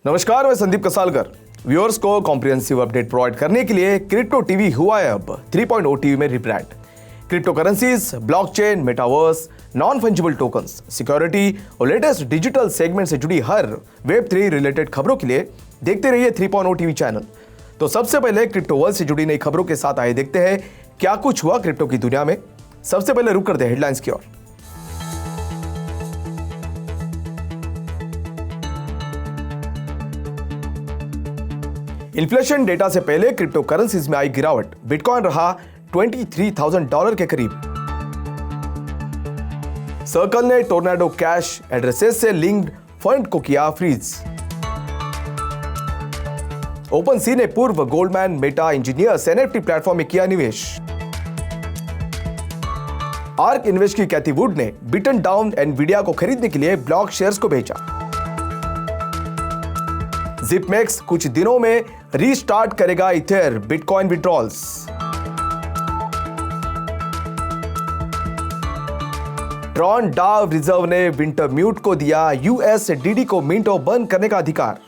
नमस्कार, मैं संदीप कसालकर। व्यूअर्स को कॉम्प्रिहेंसिव अपडेट प्रोवाइड करने के लिए क्रिप्टो टीवी हुआ है अब 3.0 टीवी में rebrand. Crypto currencies, blockchain, metaverse, non fungible tokens, security और लेटेस्ट डिजिटल सेगमेंट से जुड़ी हर वेब3 रिलेटेड खबरों के लिए देखते रहिए 3.0 टीवी चैनल। तो सबसे पहले क्रिप्टो वर्ल्ड से जुड़ी नई खबरों के साथ आइए देखते हैं क्या कुछ हुआ क्रिप्टो की दुनिया में। सबसे पहले रुक करते हैं हेडलाइंस की ओर। इन्फ्लेशन डेटा से पहले क्रिप्टो करेंसीज में आई गिरावट, बिटकॉइन रहा $23,000 के करीब। सर्कल ने टोर्नाडो कैश एड्रेसेस से लिंक्ड फंड को किया फ्रीज। ओपन सी ने पूर्व Goldman Meta engineers NFT platform में किया निवेश। आर्क इन्वेस्ट की कैथी वुड ने बिटन डाउन एनवीडिया को खरीदने के लिए ब्लॉक शेयर्स को भेजा। जिपमेक्स कुछ दिनों में रीस्टार्ट करेगा इथेर बिटकॉइन विड्रॉल्स। ट्रॉन डाव रिजर्व ने विंटर म्यूट को दिया यूएसडीडी को मिंट और बर्न करने का अधिकार।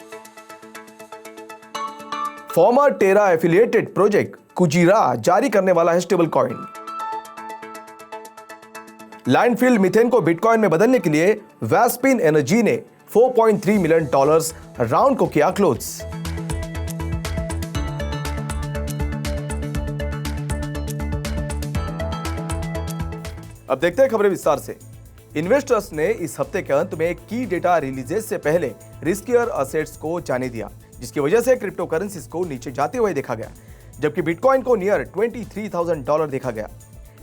फॉर्मर टेरा एफिलिएटेड प्रोजेक्ट कुजीरा जारी करने वाला है स्टेबल कॉइन। लैंडफिल मीथेन को बिटकॉइन में बदलने के लिए वैस्पिन एनर्जी ने $4.3 मिलियन राउंड को किया क्लोज। अब देखते हैं खबरें विस्तार से। इन्वेस्टर्स ने इस हफ्ते के अंत में की डेटा रिलीजेस से पहले रिस्कियर असेट्स को जाने दिया, जिसकी वजह से क्रिप्टो करेंसीज को नीचे जाते हुए देखा गया, जबकि बिटकॉइन को नियर $23,000 देखा गया।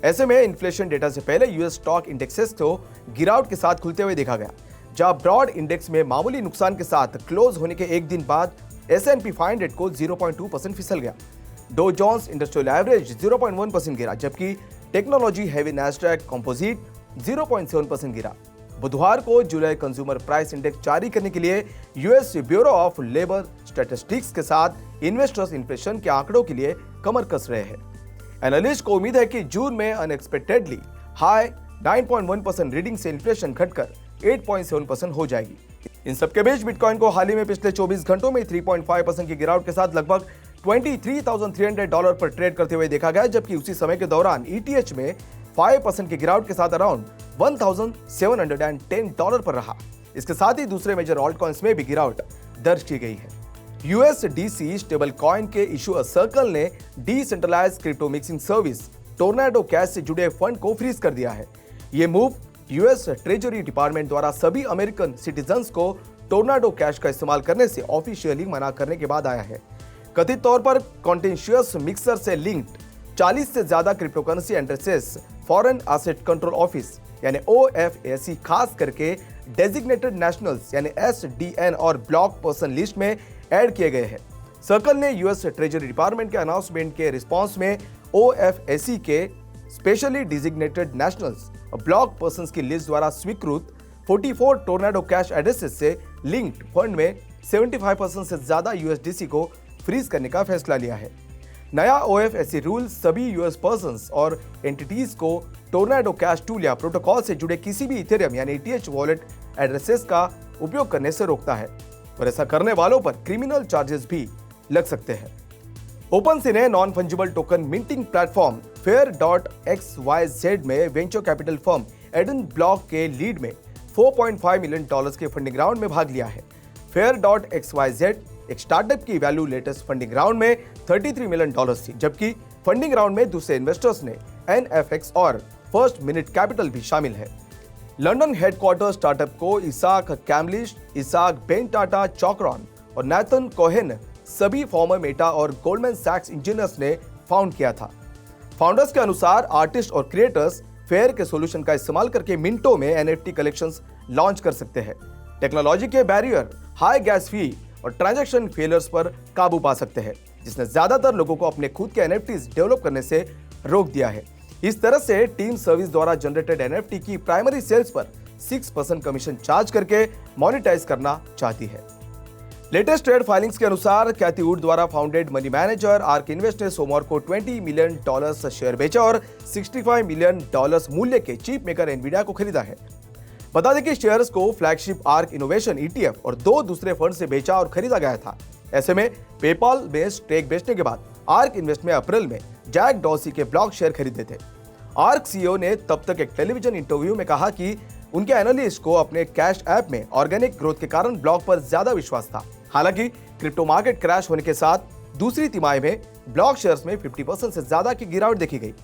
ऐसे में इन्फ्लेशन डेटा से पहले यूएस स्टॉक इंडेक्सेस को गिरावट के साथ खुलते हुए देखा गया, जहां ब्रॉड इंडेक्स में मामूली नुकसान के साथ क्लोज होने के एक दिन बाद S&P 500 को 0.2% फिसल गया। डो जोन्स इंडस्ट्रियल एवरेज 0.1% गिरा, जबकि टेक्नोलॉजी हैवी नैस्डैक कंपोजिट 0.7% गिरा। बुधवार को जुलाई कंज्यूमर प्राइस इंडेक्स जारी करने के लिए US bureau of labour statistics के साथ इन्वेस्टर्स इन्फ्लेशन के आंकड़ों के लिए कमर कस रहे हैं। एनालिस्ट को उम्मीद है कि जून में अनएक्सपेक्टेडली हाई 9.1% रीडिंग से इन्फ्लेशन घटकर 8.7% हो जाएगी। इन सबके बीच बिटकॉइन को हाल ही में पिछले 24 घंटों में 3.5% की गिरावट के साथ लगभग $23,300 पर ट्रेड करते हुए देखा गया, जबकि उसी समय के दौरान ETH में 5% की गिरावट के साथ अराउंड $1,710 पर रहा। इसके साथ ही दूसरे मेजर ऑल्ट कॉइन्स में भी गिरावट दर्ज की गई है। USDC स्टेबल कॉइन के इशूअर सर्कल ने decentralized crypto mixing service Tornado Cash से जुड़े फंड को फ्रीज कर दिया है। ये मूव यूएस ट्रेजरी डिपार्टमेंट द्वारा सभी अमेरिकन सिटीजन्स को टोर्नाडो कैश का इस्तेमाल करने से ऑफिशियली मना करने के बाद आया है। कथित तौर पर कॉन्टेंशियस मिक्सर से लिंक्ड 40 से ज्यादा crypto currency addresses foreign asset control office यानी OFAC खास करके डेजिग्नेटेड नेशनल्स यानी SDN और ब्लॉक पर्सन लिस्ट में ऐड किए गए हैं। सर्कल ने यूएस ट्रेजरी डिपार्टमेंट के अनाउंसमेंट के रिस्पांस में OFAC के स्पेशली डिजिग्नेटेड नेशनल्स और ब्लॉक पर्संस की लिस्ट द्वारा स्वीकृत 44 टोर्नाडो कैश एड्रेसेस से लिंक्ड फंड में 75% से ज्यादा USDC को फ्रीज करने का फैसला लिया है। नया OFAC रूल सभी यूएस पर्संस और एंटिटीज को टोर्नाडो कैश टूल या प्रोटोकॉल से जुड़े किसी भी इथेरियम यानी ETH वॉलेट एड्रेसेस का उपयोग करने से रोकता है, और ऐसा करने वालों पर क्रिमिनल चार्जेस भी लग सकते हैं। ओपन सी ने non fungible token minting platform Fair.xyz में venture capital firm Eden Block के लीड में $4.5 मिलियन के फंडिंग राउंड में भाग लिया है। Fair.xyz एक स्टार्टअप की वैल्यू लेटेस्ट फंडिंग राउंड में $33 मिलियन थी, जबकि फंडिंग राउंड में दूसरे इन्वेस्टर्स ने NFX और फर्स्ट मिनट कैपिटल भी शामिल है। लंदन हेडक्वार्टर स्टार्टअप को इसाक कैमलिश, इसाक बेन टाटा चॉकरॉन और नैथन कोहेन सभी फॉर्मर मेटा और गोल्डमैन सैक्स इंजीनियर्स ने फाउंड किया था। फाउंडर्स के अनुसार आर्टिस्ट और क्रिएटर्स फेयर के सॉल्यूशन का इस्तेमाल करके मिनटों में NFT कलेक्शंस लॉन्च कर सकते हैं। टेक्नोलॉजी के बैरियर, हाई गैस फी और ट्रांजैक्शन फेलियर्स पर काबू पा सकते हैं, जिसने ज्यादातर लोगों को अपने खुद के NFTs डेवलप करने से रोक दिया है। इस तरह से टीम सर्विस द्वारा जनरेटेड NFT की प्राइमरी सेल्स पर 6% कमीशन चार्ज करके मोनेटाइज करना चाहती है। लेटेस्ट ट्रेड फाइलिंग्स के अनुसार कैथी वुड द्वारा founded money manager arc invest ने सोमवार को $20 मिलियन शेयर बेचा और $65 मिलियन मूल्य के चिप मेकर एनवीडिया को खरीदा है। बता दें कि शेयर्स को फ्लैगशिप आर्क इनोवेशन ईटीएफ और 2 दूसरे फंड से बेचा और खरीदा गया था। ऐसे में पेपाल में स्टेक बेचने के बाद आर्क इन्वेस्ट में अप्रैल में जैक डॉर्सी के ब्लॉक शेयर खरीदे थे। आर्क सीईओ ने तब तक एक टेलीविजन इंटरव्यू में कहा कि उनके एनालिस्ट को अपने कैश ऐप में ऑर्गेनिक ग्रोथ के कारण ब्लॉक पर ज्यादा विश्वास था। हालांकि क्रिप्टो मार्केट क्रैश होने के साथ दूसरी तिमाही में ब्लॉक शेयर्स में 50% से ज्यादा की गिरावट देखी गई।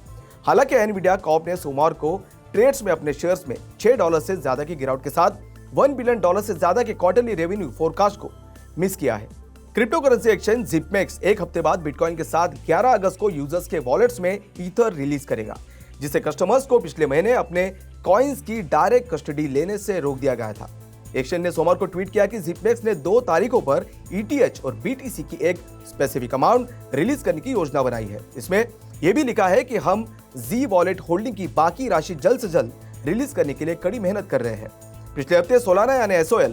हालांकि एनवीडिया कॉर्प ने सोमवार को ट्रेड्स में अपने शेयर्स में $6 से ज्यादा की गिरावट के साथ $1 बिलियन से ज्यादा के क्वार्टरली रेवेन्यू फोरकास्ट को मिस किया है। क्रिप्टो करेंसी एक्सचेंज जिपमेक्स एक हफ्ते बाद बिटकॉइन के साथ 11 अगस्त को यूजर्स के वॉलेट्स में ईथर रिलीज करेगा, जिससे कस्टमर्स को पिछले महीने अपने कॉइन्स की डायरेक्ट कस्टडी लेने से रोक दिया गया था। एक्सचेंज ने सोमवार को ट्वीट किया कि जिपमेक्स ने 2 तारीखों पर ETH और BTC की एक स्पेसिफिक अमाउंट रिलीज करने की योजना बनाई है। इसमें यह भी लिखा है कि हम जी वॉलेट होल्डिंग की बाकी राशि जल्द से जल्द रिलीज करने के लिए कड़ी मेहनत कर रहे हैं। पिछले हफ्ते सोलाना यानी SOL,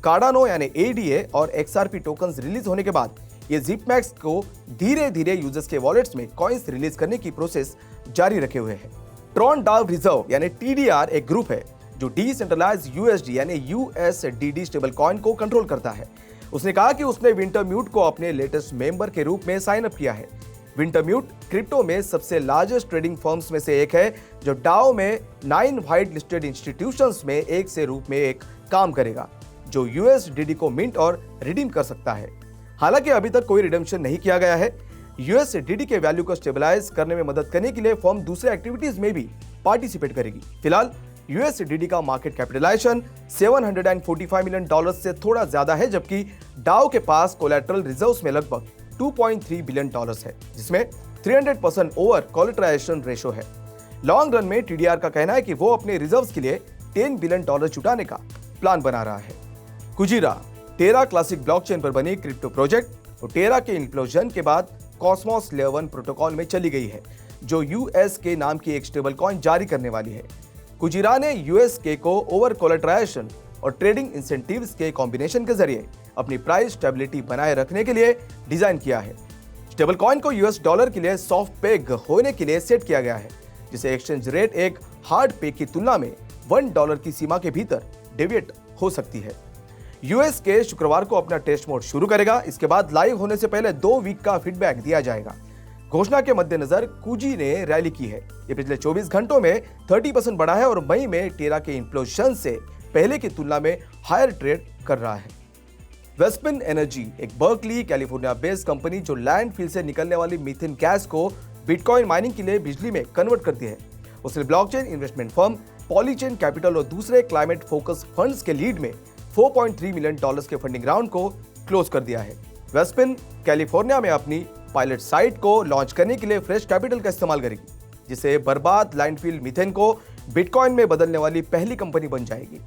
कार्डानो यानी ADA और XRP टोकन्स रिलीज होने के बाद ये जिपमेक्स को धीरे धीरे यूजर्स के वॉलेट्स में कॉइन्स रिलीज करने की प्रोसेस जारी रखे हुए है। ट्रॉन डाव रिजर्व यानी TDR एक ग्रुप है जो डिसेंट्रलाइज्ड USD यानी USDD स्टेबल कॉइन को कंट्रोल करता है। उसने कहा कि उसने विंटरम्यूट को अपने लेटेस्ट मेंबर के रूप में साइन अप किया है। विंटरम्यूट क्रिप्टो में सबसे लार्जेस्ट ट्रेडिंग फर्म्स में से एक है जो डाओ में 9 वाइड लिस्टेड इंस्टीट्यूशंस में एक से रूप में एक काम करेगा जो USDD को मिंट और रिडीम कर सकता है। हालांकि अभी तक कोई रिडेम्पशन नहीं किया गया है। USDD के वैल्यू को स्टेबलाइज करने में मदद करने के लिए फर्म दूसरे एक्टिविटीज में भी पार्टिसिपेट करेगी। फिलहाल USDD का मार्केट कैपिटलाइजेशन $745 मिलियन से थोड़ा ज्यादा है, जबकि डाओ के पास कोलैटरल रिजर्व्स में लगभग $2.3 बिलियन है, जिसमें 300% ओवर कोलैटराइजेशन रेशो है। लॉन्ग रन में TDR का कहना है कि वो अपने रिजर्व्स के लिए $10 बिलियन जुटाने का प्लान बना रहा है। कुजीरा टेरा क्लासिक ब्लॉकचेन पर बनी क्रिप्टो प्रोजेक्ट और टेरा के इम्प्लोजन के बाद कॉस्मोस लेयर 1 प्रोटोकॉल में चली गई है, जो USK नाम की एक स्टेबल कॉइन जारी करने वाली है। कुजीरा ने USK को ओवर कोलैटराइजेशन और ट्रेडिंग इंसेंटिव्स के कॉम्बिनेशन के जरिए अपनी प्राइस स्टेबिलिटी बनाए रखने के लिए डिजाइन किया है। स्टेबल कॉइन को US डॉलर के लिए सॉफ्ट पेग होने के लिए सेट किया गया है, जिसे एक्सचेंज रेट एक हार्ड पेग की तुलना में $1 की सीमा के भीतर डेविएट हो सकती है। USK शुक्रवार को अपना टेस्ट मोड शुरू करेगा। इसके बाद लाइव होने से पहले 2 वीक का फीडबैक दिया जाएगा। घोषणा के मद्देनजर कुजी ने रैली की है। ये पिछले 24 घंटों में 30% बढ़ा है और मई में टेरा के इम्प्लोजन से पहले की तुलना में हायर ट्रेड कर रहा है। वेस्पिन एनर्जी एक बर्कली कैलिफोर्निया बेस्ड कंपनी जो लैंडफिल से निकलने वाली मीथेन गैस को बिटकॉइन माइनिंग के लिए बिजली में कन्वर्ट करती है। उसने ब्लॉकचेन इन्वेस्टमेंट फर्म पॉलीचेन कैपिटल और दूसरे क्लाइमेट फोकस फंड्स के लीड में $4.3 मिलियन के फंडिंग राउंड को क्लोज कर दिया है। वेस्पिन कैलिफोर्निया में अपनी पायलट साइट को लॉन्च करने के लिए फ्रेश कैपिटल का इस्तेमाल करेगी, जिससे बर्बाद लैंडफिल मीथेन को बिटकॉइन में बदलने वाली पहली कंपनी बन जाएगी।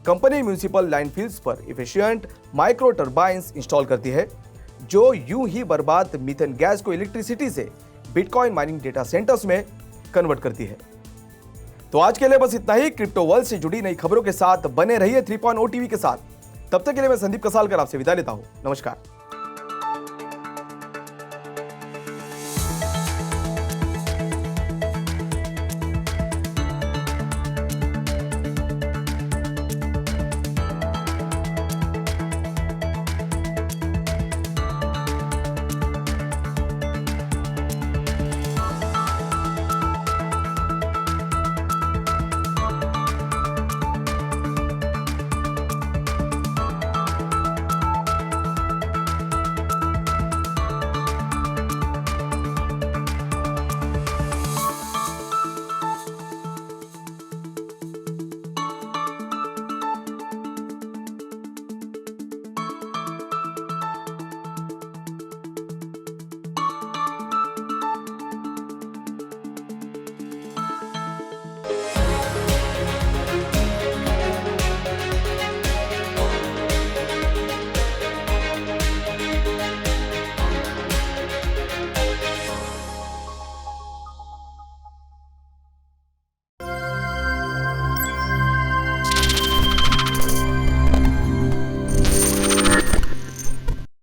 कंपनी म्यूनिसिपल लैंडफिल्स पर एफिशिएंट माइक्रो टर्बाइंस इंस्टॉल करती है, जो यूं ही बर्बाद मीथेन गैस को इलेक्ट्रिसिटी से बिटकॉइन माइनिंग डेटा सेंटर्स में कन्वर्ट करती है। तो आज के लिए बस इतना ही। क्रिप्टो वर्ल्ड से जुड़ी नई खबरों के साथ बने रहिए 3.0 टीवी के साथ। तब तक के लिए मैं संदीप कसालकर आपसे विदा लेता हूं। नमस्कार।